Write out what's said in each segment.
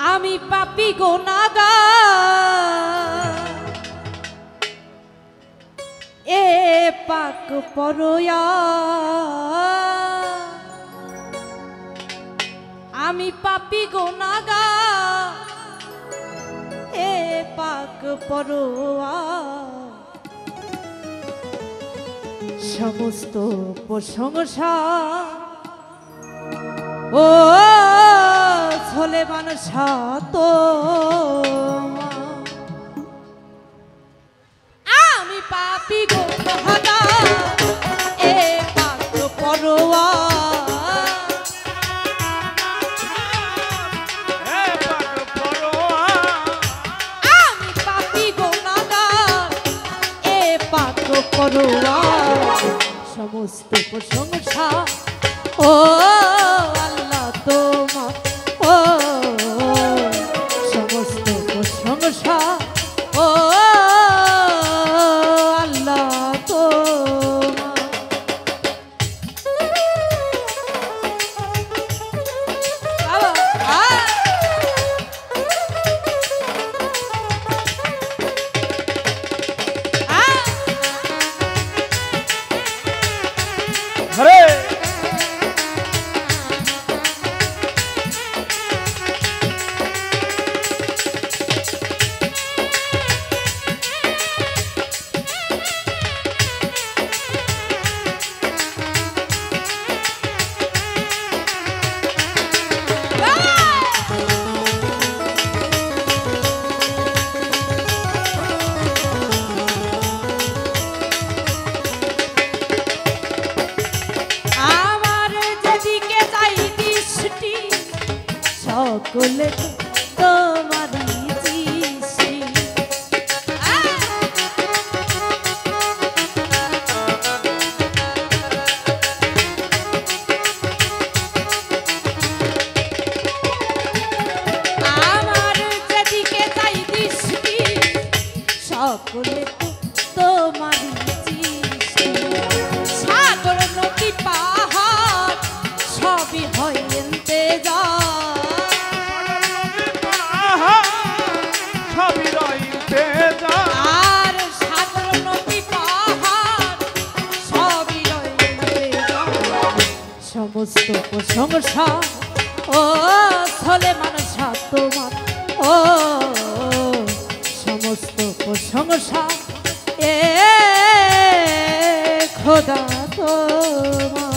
আমি পাপী গুনাহগার এ পাক পরয়া আমি পাপী গুনাহগার এ পাক পরয়া সমস্ত প্রশংসা ও ছলে মানসা তো আমি পাপী গুনাহগার এ পাক পরোয়া আমি পাপী গুনাহগার এ পাক পরোয়া সমস্ত প্রশংসা ও আল্লাহ তোমার ও সমস্ত প্রশংসা ও আল্লাহ তোমার হরে সকলে তোমারই সৃষ্টি আমার যেদিকে যাই দৃষ্টি সকলে তোমারই সৃষ্টি সাগর নদী পাহাড় সবই হয় ইন্তেজার আর সাগর নদী পাহাড় সবই সমস্ত প্রশংসা ও ছলে মানসা তোমার ও সমস্ত প্রশংসা এ খোদা তোমার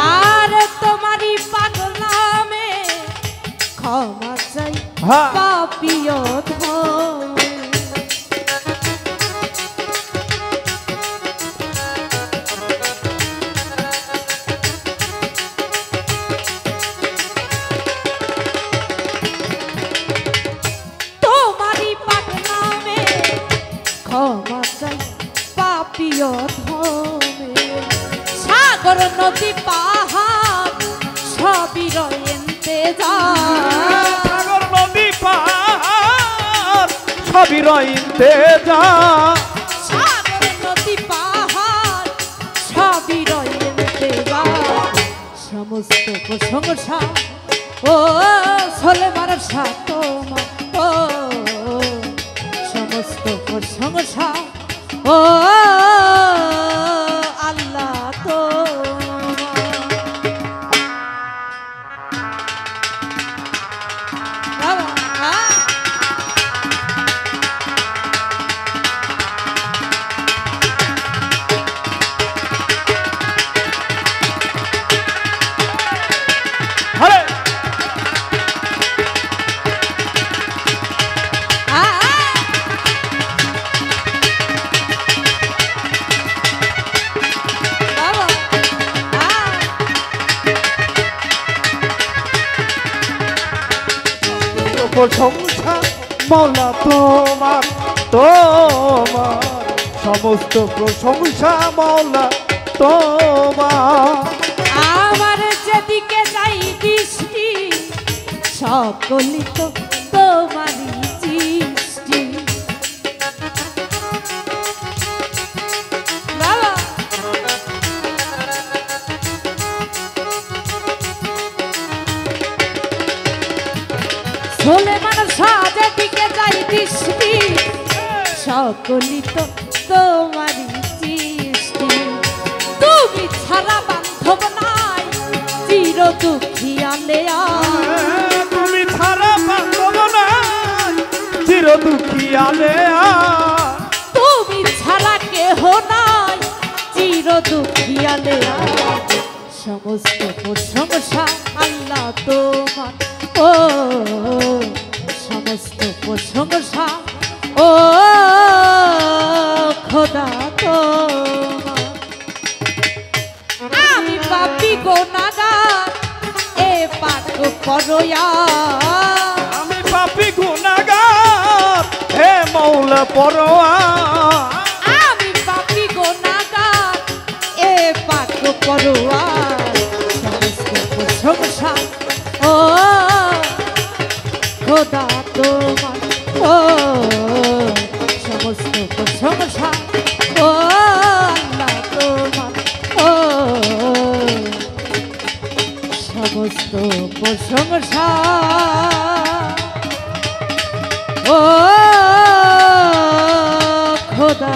আর তোমারই পাগল নামে ক্ষমা চাই পাপিয় তোমারই পাগল নামে ক্ষমা চাই পাপিয় সাগর নদী পাহাড় সবই সাগর নদী পাহাড় সবই ইন্তেজার সাগর নদী পাহাড় সবই ইন্তেজার সমস্ত প্রশংসা ও ছলে মানসা তোমার ও সমস্ত প্রশংসা ও আল্লাহ তোমার প্রশংসা মৌলা তোমার, তোমার সমস্ত প্রশংসা মৌলা তোমার। আমার যেদিকে যাই দৃষ্টি সকলই তো তোমারই সৃষ্টি। বাবা সোলেমান সাজে দিকে যাই দৃষ্টি সকলই তো তোমারই সৃষ্টি। তুমি ছাড়া বান্ধব নাই চির দুঃখী আলেয়া, তুমি ছাড়া বান্ধব নাই চির দুঃখী আলেয়া, তুমি ছাড়া কেহ নাই চির দুঃখী আলেয়া। সমস্ত প্রশংসা আল্লাহ তোমার, ও সমস্ত প্রশংসা ও খোদা তোমার। আমি পাপী গুনাহগার এ পাপ করয়া, আমি পাপী গুনাহগার হে মৌলা পরোয়ার, আমি পাপী গুনাহগার এ পাপ করয়া। সমস্ত প্রশংসা ও খোদা তোমার, ও সমস্ত প্রশংসা ও আল্লাহ তোমার, ও সমস্ত প্রশংসা ও খোদা